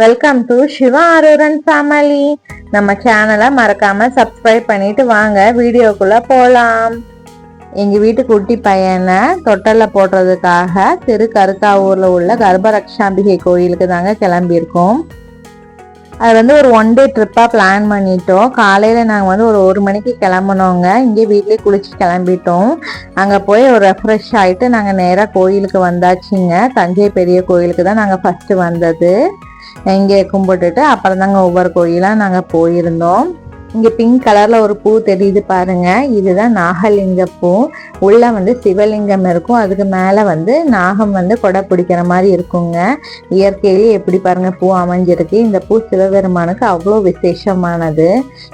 Welcome to Siva Aruran family. நம்ம சேனலை மறக்காம சப்ஸ்கிரைப் பண்ணிட்டு வாங்க வீடியோக்குள்ள போலாம். எங்க வீட்டு குட்டி பையனை தொட்டல்ல போடுறதுக்காக திருக்கருக்காவூர்ல உள்ள கர்ப்பரக்ஷாம்பிகை கோயிலுக்கு தாங்க கிளம்பியிருக்கோம். அது ஒரு ஒன் டே ட்ரிப்பா பிளான் பண்ணிட்டோம். காலையில நாங்கள் ஒரு மணிக்கு கிளம்புனோங்க. இங்கே வீட்லயே குளிச்சு கிளம்பிட்டோம். அங்கே போய் ஒரு ரெஃப்ரெஷ் ஆகிட்டு நாங்கள் நேராக கோயிலுக்கு வந்தாச்சுங்க. தஞ்சை பெரிய கோயிலுக்கு தான் நாங்கள் ஃபர்ஸ்ட் வந்தது. இங்கே கும்பிட்டுட்டு அப்புறம் தாங்க ஒவ்வொரு கோயிலாக நாங்கள் போயிருந்தோம். இங்கே பிங்க் கலர்ல ஒரு பூ தெரியுது பாருங்க, இதுதான் நாகலிங்க பூ. உள்ள சிவலிங்கம் இருக்கும், அதுக்கு மேல நாகம் கொடை பிடிக்கிற மாதிரி இருக்குங்க. இயற்கையிலேயே எப்படி பாருங்க பூ அமைஞ்சிருக்கு. இந்த பூ சிவபெருமானுக்கு அவ்வளோ விசேஷமானது.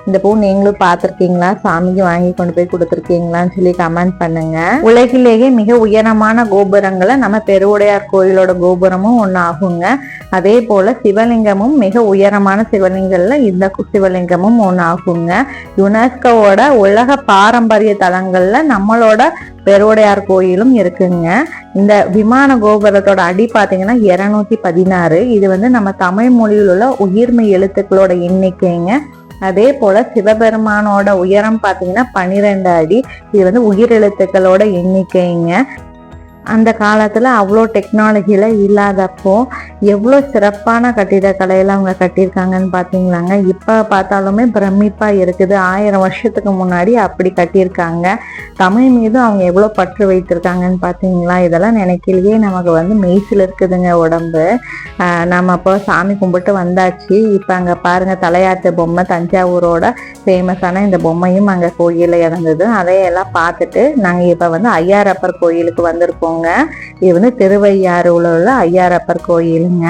இந்த பூ நீங்களும் பார்த்துருக்கீங்களா, சாமிக்கு வாங்கி கொண்டு போய் கொடுத்துருக்கீங்களான்னு சொல்லி கமெண்ட் பண்ணுங்க. உலகிலேயே மிக உயரமான கோபுரங்களை நம்ம பெருவுடையார் கோயிலோட கோபுரமும் ஒன்று ஆகுங்க. அதே போல சிவலிங்கமும் மிக உயரமான சிவலிங்கங்கள்ல இந்த சிவலிங்கமும் ஒன்று ஆகும். யுனெஸ்கோவோட உலக பாரம்பரிய தலங்கள்ல நம்மளோட பெருவுடையார் கோயிலும் இருக்குங்க. இந்த விமான கோபுரத்தோட அடி பாத்தீங்கன்னா 216. இது நம்ம தமிழ் மொழியில் உள்ள உயிர்மை எழுத்துக்களோட எண்ணிக்கைங்க. அதே போல சிவபெருமானோட உயரம் பாத்தீங்கன்னா 12 அடி. இது உயிர் எழுத்துக்களோட எண்ணிக்கைங்க. அந்த காலத்துல அவ்வளோ டெக்னாலஜில இல்லாதப்போ எவ்வளோ சிறப்பான கட்டிடக்கலையில அவங்க கட்டியிருக்காங்கன்னு பார்த்தீங்களாங்க. இப்போ பார்த்தாலுமே பிரமிப்பா இருக்குது. 1000 வருஷத்துக்கு முன்னாடி அப்படி கட்டியிருக்காங்க. தமிழ் மீது அவங்க எவ்வளோ பற்று வைத்திருக்காங்கன்னு பார்த்தீங்களா. இதெல்லாம் நினைக்கலையே நமக்கு மெய்சில் இருக்குதுங்க உடம்பு. நம்ம அப்போ சாமி கும்பிட்டு வந்தாச்சு. இப்போ அங்கே பாருங்க தலையாட்டு பொம்மை, தஞ்சாவூரோட ஃபேமஸான இந்த பொம்மையும் அங்கே கோயிலில் இறந்தது. அதையெல்லாம் பார்த்துட்டு நாங்கள் இப்போ ஐயாரப்பர் கோயிலுக்கு வந்திருக்கோம். இது திருவையாறுல உள்ள ஐயாரப்பர் கோயிலுங்க.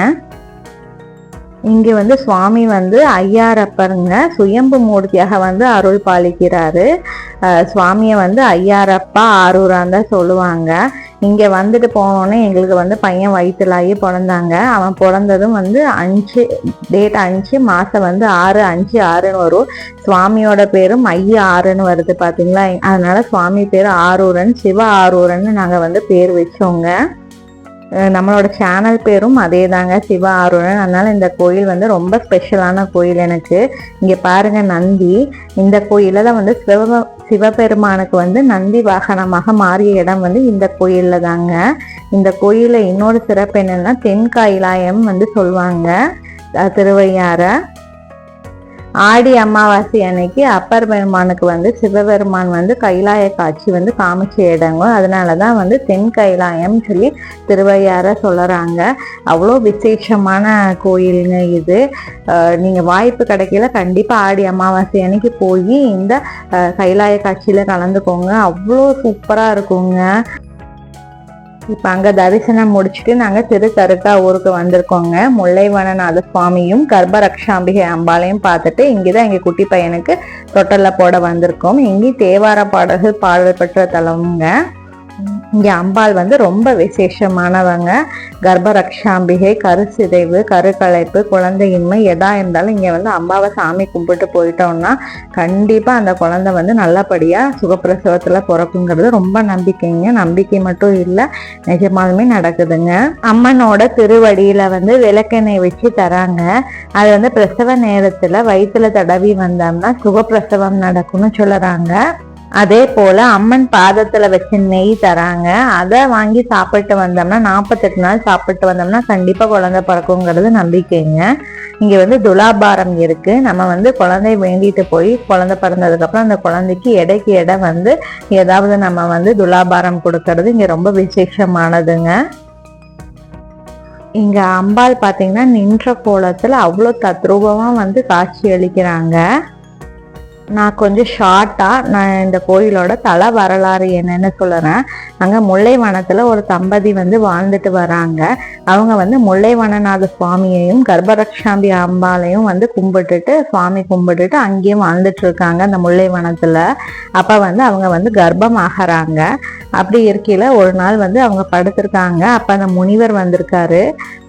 இங்க சுவாமி ஐயாரப்பருங்க சுயம்பு மூர்த்தியாக அருள் பாலிக்கிறாரு. சுவாமிய ஐயாரப்பா ஆரூரான் தான் சொல்லுவாங்க. இங்க வந்துட்டு போனோன்னே எங்களுக்கு பையன் வயிற்றுலாகி பிறந்தாங்க. அவன் பிறந்ததும் 5 மாசம் 6/5/6ன்னு வரும். சுவாமியோட பேரும் ஐயாறுன்னு வருது பாத்தீங்களா. அதனால சுவாமி பேரு ஆரூரன், சிவ ஆரூரன்னு நாங்க பேர் வச்சோங்க. நம்மளோட சேனல் பேரும் அதே தாங்க, சிவ ஆரூரன். அதனால இந்த கோயில் ரொம்ப ஸ்பெஷலான கோயில் எனக்கு. இங்க பாருங்க நந்தி. இந்த கோயில தான் சிவபெருமானுக்கு நந்தி வாகனமாக மாறிய இடம் இந்த கோயில்ல தாங்க. இந்த கோயில இன்னொரு சிறப்பு என்னன்னா தென் கைலாயம் சொல்லுவாங்க திருவையாற. ஆடி அமாவாசை அன்னைக்கு அப்பர் பெருமானுக்கு சிவபெருமான் கைலாய காட்சி காமிச்ச இடங்க. அதனாலதான் தென் கைலாயம் சொல்லி திருவையாற சொல்றாங்க. அவ்வளோ விசேஷமான கோயிலுங்க இது. நீங்க வாய்ப்பு கிடைக்கல கண்டிப்பா ஆடி அமாவாசை அன்னைக்கு போய் இந்த கைலாய காட்சியில கலந்துக்கோங்க. அவ்வளோ சூப்பரா இருக்குங்க. இப்ப அங்க தரிசனம் முடிச்சுட்டு நாங்க திருக்கருக்காவூருக்கு வந்திருக்கோங்க. முல்லைவனநாத சுவாமியும் கர்ப்பரக்ஷாம்பிகை அம்பாளையும் பார்த்துட்டு இங்கதான் எங்க குட்டி பையனுக்கு தொட்டல்ல போட வந்திருக்கோம். இங்கே தேவார பாடல்கள் பாடல் பெற்ற தலமுங்க. இங்க அம்பாள் ரொம்ப விசேஷமானவங்க. கர்ப்பரக்ஷாம்பிகை, கருச்சிதைவு, கருக்கலைப்பு, குழந்தையின்மை எதா இருந்தாலும் இங்க அம்பாவை சாமி கும்பிட்டு போயிட்டோம்னா கண்டிப்பா அந்த குழந்தை நல்லபடியா சுகப்பிரசவத்துல பிறக்குங்கிறது ரொம்ப நம்பிக்கைங்க. நம்பிக்கை மட்டும் இல்லை, நிஜமாலுமே நடக்குதுங்க. அம்மனோட திருவடியில விளக்கெண்ணெய் வச்சு தராங்க. அது பிரசவ நேரத்துல வயிற்றுல தடவி வந்தோம்னா சுகப்பிரசவம் நடக்கும்னு சொல்லுறாங்க. அதே போல அம்மன் பாதத்துல வச்ச நெய் தராங்க. அதை வாங்கி சாப்பிட்டு வந்தோம்னா 48 நாள் சாப்பிட்டு வந்தோம்னா கண்டிப்பா குழந்தை பிறக்குங்கிறது நம்பிக்கைங்க. இங்க துலாபாரம் இருக்கு. நம்ம குழந்தை வேண்டிட்டு போய் குழந்தை பிறந்ததுக்கு அப்புறம் அந்த குழந்தைக்கு எடைக்கு எடை ஏதாவது நம்ம துலாபாரம் கொடுக்கறது இங்க ரொம்ப விசேஷமானதுங்க. இங்க அம்பாள் பாத்தீங்கன்னா நின்ற கோலத்துல அவ்வளோ தத்ரூபமா காட்சி அளிக்கிறாங்க. நான் கொஞ்சம் ஷார்ட்டா நான் இந்த கோயிலோட தல வரலாறு என்னன்னு சொல்லுறேன். அங்க முல்லைவனத்துல ஒரு தம்பதி வாழ்ந்துட்டு வராங்க. அவங்க முல்லைவனநாத சுவாமியையும் கர்ப்பரக்ஷாம்பி அம்பாளையும் கும்பிட்டுட்டு சுவாமி கும்பிட்டுட்டு அங்கேயும் வாழ்ந்துட்டு இருக்காங்க அந்த முல்லைவனத்துல. அப்ப அவங்க கர்ப்பம் ஆகிறாங்க. அப்படி இருக்கையில ஒரு நாள் அவங்க படுத்திருக்காங்க. அப்ப அந்த முனிவர் வந்திருக்காரு.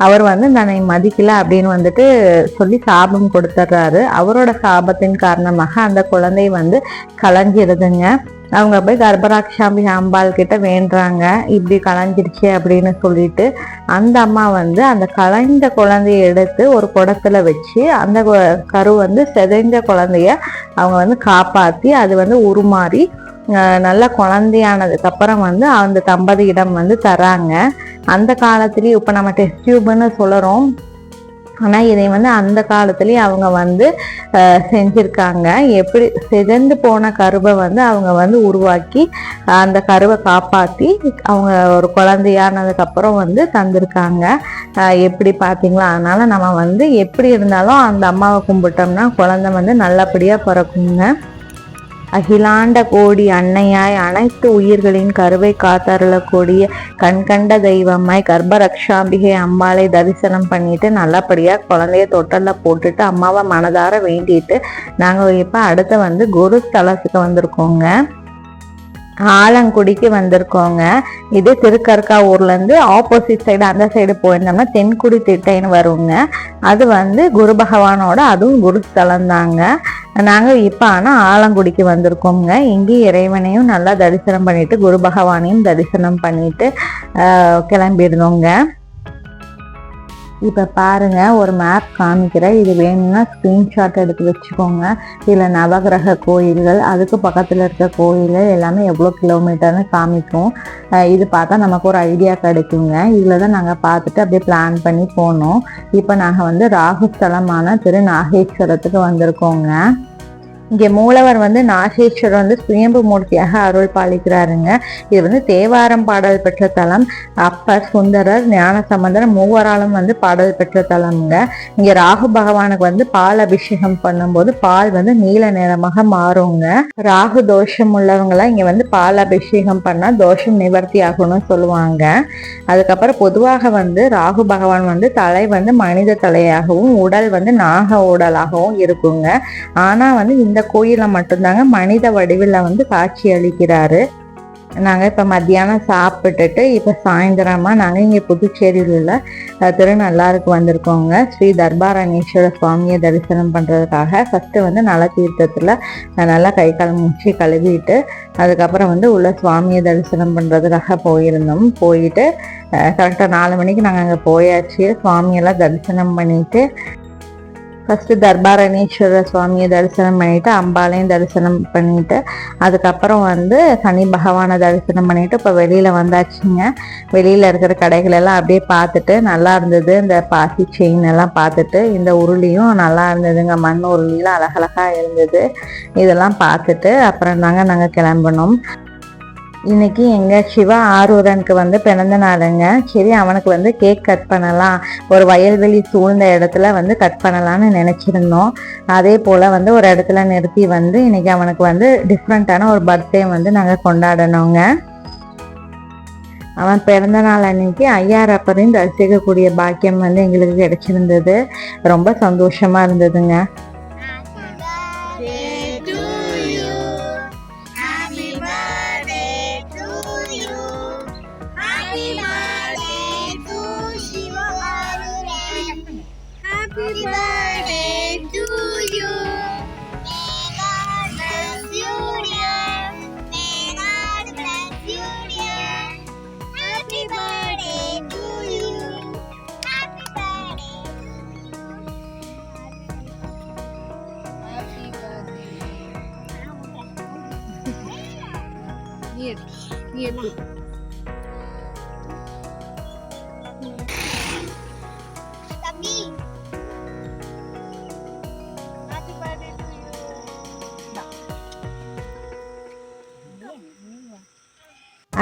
அவர் தன்னை மதிக்கல அப்படின்னு சொல்லி சாபம் கொடுத்துட்றாரு. அவரோட சாபத்தின் காரணமாக அந்த குழந்தை கலைஞ்சிருதுங்க. அவங்க போய் கர்ப்பராட்சாம்பி அம்பாள் கிட்ட வேண்டுறாங்க, இப்படி கலைஞ்சிருச்சு அப்படின்னு சொல்லிட்டு. அந்த அம்மா வந்து அந்த கலைந்த குழந்தைய எடுத்து ஒரு குடத்துல வச்சு அந்த கரு வந்து செதைந்த குழந்தைய அவங்க வந்து காப்பாற்றி அது வந்து உருமாறி நல்ல குழந்தையானதுக்கு அப்புறம் வந்து அந்த தம்பதியிடம் வந்து தராங்க. அந்த காலத்துலேயும் இப்போ நம்ம டெஸ்ட் டியூப்னு சொல்கிறோம், ஆனால் இதை வந்து அந்த காலத்துலேயே அவங்க வந்து செஞ்சுருக்காங்க. எப்படி சிதைந்து போன கருவை வந்து அவங்க வந்து உருவாக்கி அந்த கருவை காப்பாற்றி அவங்க ஒரு குழந்தையானதுக்கப்புறம் வந்து தந்திருக்காங்க. எப்படி பார்த்தீங்களா? அதனால் நம்ம வந்து எப்படி இருந்தாலும் அந்த அம்மாவை கும்பிட்டோம்னா குழந்தை வந்து நல்லபடியாக பிறக்குங்க. அகிலாண்ட கோடி அன்னையாய் அனைத்து உயிர்களின் கருவை காத்தருளக்கூடிய கண்கண்ட தெய்வமாய் கர்ப்பரக்ஷாம்பிகை அம்பாளை தரிசனம் பண்ணிட்டு நல்லபடியா குழந்தைய தொட்டல்ல போட்டுட்டு அம்மாவை மனதார வேண்டிட்டு நாங்கள் இப்போ அடுத்து வந்து குரு ஸ்தலத்துக்கு வந்திருக்கோங்க. ஆலங்குடிக்கு வந்திருக்கோங்க. இது திருக்கற்காவூர்லேருந்து ஆப்போசிட் சைடு அந்த சைடு போயிருந்தோம்னா தென்குடி திட்டைன்னு வருங்க. அது வந்து குரு பகவானோட அதுவும் குருஸ்தலம் தாங்க. நாங்கள் இப்போ ஆனால் ஆலங்குடிக்கு வந்திருக்கோங்க. இங்கேயும் இறைவனையும் நல்லா தரிசனம் பண்ணிட்டு குரு பகவானையும் தரிசனம் பண்ணிட்டு கிளம்பிடுதோங்க. இப்போ பாருங்க, ஒரு மேப் காமிக்கிறேன். இது வேணும்னா ஸ்க்ரீன்ஷாட் எடுத்து வச்சுக்கோங்க. இதில் நவகிரக கோயில்கள், அதுக்கு பக்கத்தில் இருக்க கோயில்கள் எல்லாமே எவ்வளோ கிலோமீட்டர்னு காமிக்கும். இது பார்த்தா நமக்கு ஒரு ஐடியா கிடைக்குங்க. இதில் தான் நாங்கள் பார்த்துட்டு அப்படியே பிளான் பண்ணி போனோம். இப்போ நாங்கள் வந்து ராகுஸ்தலமான திருநாகேஸ்வரத்துக்கு வந்திருக்கோங்க. இங்கே மூலவர் வந்து நாகேஸ்வரர் வந்து சுயம்பு மூர்த்தியாக அருள் பாலிக்கிறாருங்க. இது வந்து தேவாரம் பாடல் பெற்ற தலம். அப்பர், சுந்தரர், ஞானசம்பந்தர் மூவராலும் வந்து பாடல் பெற்ற தலம்ங்க. இங்கே ராகு பகவானுக்கு வந்து பால் அபிஷேகம் பண்ணும்போது பால் வந்து நீல நிறமாக மாறுங்க. ராகு தோஷம் உள்ளவங்களாம் இங்கே வந்து பால் அபிஷேகம் பண்ணால் தோஷம் நிவர்த்தி ஆகும்னு சொல்லுவாங்க. அதுக்கப்புறம் பொதுவாக வந்து ராகு பகவான் வந்து தலை வந்து மனித தலையாகவும் உடல் வந்து நாக உடலாகவும் இருக்குங்க. ஆனால் வந்து இந்த கோயில மட்டும்தாங்க மனித வடிவில் வந்து காட்சி அளிக்கிறாரு. நாங்கள் இப்போ மத்தியானம் சாப்பிட்டுட்டு இப்போ சாயந்தரமா நாங்கள் இங்கே புதுச்சேரியில் உள்ள திருநள்ளாருக்கு வந்திருக்கோங்க. ஸ்ரீ தர்பாரணேஸ்வர சுவாமியை தரிசனம் பண்ணுறதுக்காக. ஃபஸ்ட்டு வந்து நல தீர்த்தத்தில் நல்லா கை கால் மூச்சு கழுவிட்டு அதுக்கப்புறம் வந்து உள்ள சுவாமியை தரிசனம் பண்ணுறதுக்காக போயிருந்தோம். போயிட்டு கரெக்டாக 4 மணிக்கு நாங்கள் அங்கே போயாச்சு. சுவாமியெல்லாம் தரிசனம் பண்ணிட்டு ஃபஸ்ட்டு தர்பாரணேஸ்வர சுவாமியை தரிசனம் பண்ணிட்டு அம்பாலையும் தரிசனம் பண்ணிட்டு அதுக்கப்புறம் வந்து சனி பகவானை தரிசனம் பண்ணிட்டு இப்போ வெளியில் வந்தாச்சுங்க. வெளியில் இருக்கிற கடைகள் எல்லாம் அப்படியே பார்த்துட்டு நல்லா இருந்தது. இந்த பாசி செயின் எல்லாம் பார்த்துட்டு இந்த உருளியும் நல்லா இருந்ததுங்க. மண் உருளிலாம் அழகழகாக இருந்தது. இதெல்லாம் பார்த்துட்டு அப்புறம் நாங்கள் கிளம்பினோம். இன்னைக்கு எங்கள் சிவா ஆரூரனுக்கு வந்து பிறந்த நாளுங்க. சரி, அவனுக்கு வந்து கேக் கட் பண்ணலாம், ஒரு வயல்வெளி சூழ்ந்த இடத்துல வந்து கட் பண்ணலான்னு நினச்சிருந்தோம். அதே போல் வந்து ஒரு இடத்துல நிறுத்தி வந்து இன்னைக்கு அவனுக்கு வந்து டிஃப்ரெண்ட்டான ஒரு பர்த்டே வந்து நாங்கள் கொண்டாடணுங்க. அவன் பிறந்த நாள் அன்னைக்கு ஐயாரப்பரையும் தரிசிக்கக்கூடிய பாக்கியம் வந்து எங்களுக்கு கிடைச்சிருந்தது. ரொம்ப சந்தோஷமாக இருந்ததுங்க.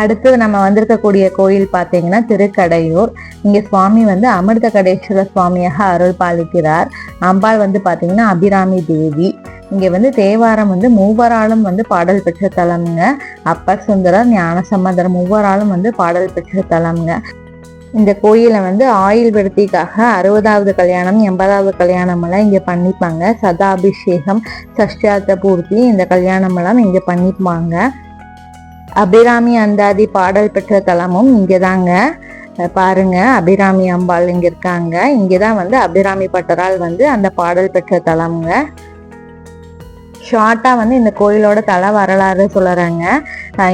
அடுத்து நம்ம வந்திருக்கக்கூடிய கோயில் பார்த்தீங்கன்னா திருக்கடையூர். இங்கே சுவாமி வந்து அமிர்த கடேஸ்வர சுவாமியாக அருள் பாலிக்கிறார். அம்பாள் வந்து பார்த்தீங்கன்னா அபிராமி தேவி. இங்கே வந்து தேவாரம் வந்து மூவராலும் வந்து பாடல் பெற்ற தலம்ங்க. அப்பர், சுந்தரர், ஞானசம்பந்தர் மூவராலும் வந்து பாடல் பெற்ற தலம்ங்க. இந்த கோயிலை வந்து ஆயுள் விருத்திக்காக 60வது கல்யாணம் 80வது கல்யாணம் எல்லாம் இங்கே பண்ணிப்பாங்க. சதாபிஷேகம், சஷ்டார்த்த பூர்த்தி இந்த கல்யாணம் எல்லாம் இங்கே பண்ணிப்பாங்க. அபிராமி அந்தாதி பாடல் பெற்ற தலமும் இங்கே தாங்க. பாருங்க, அபிராமி அம்பாள் இங்கே இருக்காங்க. இங்கே தான் வந்து அபிராமி பட்டரால் வந்து அந்த பாடல் பெற்ற தலம்ங்க. ஷார்ட்டாக வந்து இந்த கோயிலோட தல வரலாறு சொல்லுறாங்க.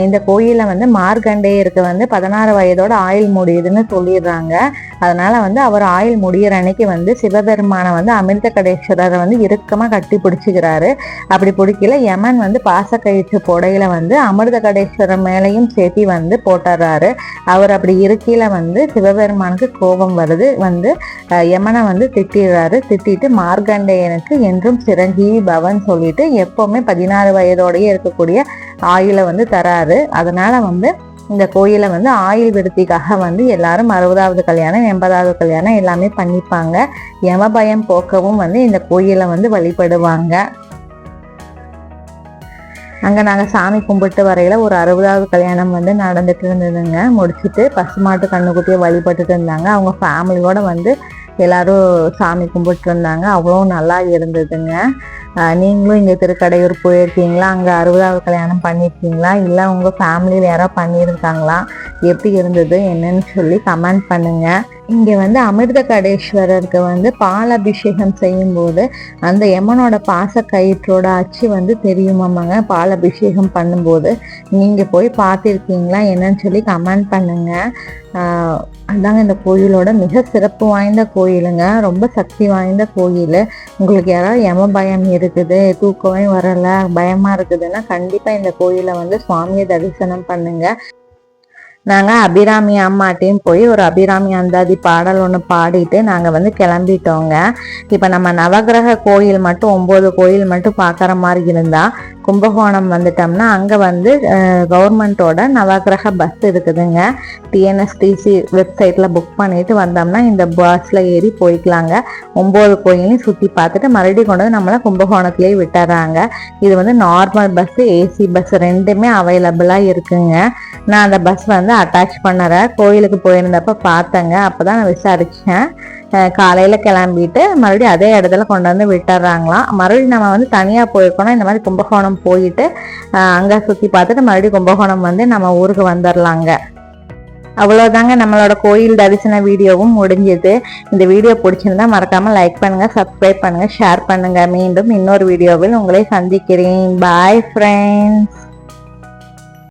இந்த கோயிலில் வந்து மார்கண்டேயருக்கு வந்து 16 வயதோட ஆயுள் முடியுதுன்னு சொல்லிடுறாங்க. அதனால வந்து அவர் ஆயுள் முடிகிற அன்னைக்கு வந்து சிவபெருமானை வந்து அமிர்த கடேஸ்வரரை வந்து இறுக்கமாக கட்டி பிடிச்சிக்கிறாரு. அப்படி பிடிக்கல யமன் வந்து பாசக்கயிற்று புடையில வந்து அமிர்த கடேஸ்வரர் மேலையும் சேர்த்தி வந்து போட்டுறாரு. அவர் அப்படி இருக்கையில வந்து சிவபெருமானுக்கு கோபம் வருது. வந்து யமனை வந்து திட்டிட்டு மார்கண்டேயனுக்கு என்றும் சிரஞ்சீவி பவன் சொல்லிட்டு எப்பவுமே 16 வயதோடய இருக்கக்கூடிய ஆயுளை வந்து தராரு. அதனால வந்து இந்த கோயிலை வந்து ஆயுள் விருத்திக்காக வந்து எல்லாரும் 60வது கல்யாணம் 80வது கல்யாணம் எல்லாமே பண்ணிப்பாங்க. யம பயம் போக்கவும் வந்து இந்த கோயிலை வந்து வழிபடுவாங்க. அங்கே நாங்கள் சாமி கும்பிட்டு வரையில ஒரு 60வது கல்யாணம் வந்து நடந்துட்டு இருந்ததுங்க. முடிச்சுட்டு பசுமாட்டு கண்ணுக்குட்டியை வழிபட்டுட்டு இருந்தாங்க. அவங்க ஃபேமிலியோட வந்து எல்லாரும் சாமி கும்பிட்டு இருந்தாங்க. அவ்வளோ நல்லா இருந்ததுங்க. நீங்களும் இங்கே திருக்கடையூர் போயிருக்கீங்களா? அங்கே 60வது கல்யாணம் பண்ணியிருக்கீங்களா? இல்லை உங்கள் ஃபேமிலியில் யாராவது பண்ணியிருக்காங்களா? எப்படி இருந்தது என்னன்னு சொல்லி கமெண்ட் பண்ணுங்க. இங்கே வந்து அமிர்த கடேஸ்வரருக்கு வந்து பால் அபிஷேகம் செய்யும்போது அந்த யமனோட பாச கயிற்றோட அச்சு வந்து தெரியுமாமாங்க. பால் அபிஷேகம் பண்ணும்போது நீங்கள் போய் பார்த்துருக்கீங்களா என்னன்னு சொல்லி கமெண்ட் பண்ணுங்க. அதாங்க இந்த கோயிலோட மிக சிறப்பு வாய்ந்த கோயிலுங்க. ரொம்ப சக்தி வாய்ந்த கோயில். உங்களுக்கு யாராவது யம பயம் இருக்குது, தூக்கமே வரலை, பயமாக இருக்குதுன்னா கண்டிப்பாக இந்த கோயிலை வந்து சுவாமியை தரிசனம் பண்ணுங்க. நாங்கள் அபிராமி அம்மாட்டையும் போய் ஒரு அபிராமி அந்தாதி பாடல் ஒன்று பாடிட்டு நாங்கள் வந்து கிளம்பிட்டோங்க. இப்போ நம்ம நவகிரக கோயில் மட்டும் 9 கோயில் மட்டும் பார்க்குற மாதிரி இருந்தால் கும்பகோணம் வந்துட்டோம்னா அங்கே வந்து கவர்மெண்ட்டோட நவகிரக பஸ் இருக்குதுங்க. டிஎன்எஸ்டிசி வெப்சைட்டில் புக் பண்ணிட்டு வந்தோம்னா இந்த பஸ்ஸில் ஏறி போய்க்கலாங்க. 9 கோயிலையும் சுற்றி பார்த்துட்டு மறுபடியும் கொண்டு வந்து நம்மளை கும்பகோணத்துலேயே விட்டுறாங்க. இது வந்து நார்மல் பஸ்ஸு, ஏசி பஸ் ரெண்டுமே அவைலபிளாக இருக்குங்க. நான் அந்த பஸ் வந்து அட்டாச் பண்ணுறேன். கோயிலுக்கு போயிருந்தப்ப பார்த்தேங்க. அப்போ தான் நான் விசாரித்தேன். காலையில் கிளம்பிட்டு மறுபடியும் அதே இடத்துல கொண்டு வந்து விட்டுறாங்களாம். மறுபடியும் நம்ம வந்து தனியாக போயிருக்கோம்னா இந்த மாதிரி கும்பகோணம் போயிட்டு அங்கே சுற்றி பார்த்துட்டு மறுபடியும் கும்பகோணம் வந்து நம்ம ஊருக்கு வந்துடலாங்க. அவ்வளோதாங்க, நம்மளோட கோயில் தரிசன வீடியோவும் முடிஞ்சது. இந்த வீடியோ பிடிச்சிருந்தா மறக்காமல் லைக் பண்ணுங்கள், சப்ஸ்கிரைப் பண்ணுங்கள், ஷேர் பண்ணுங்கள். மீண்டும் இன்னொரு வீடியோவில் உங்களை சந்திக்கிறேன். Bye friends.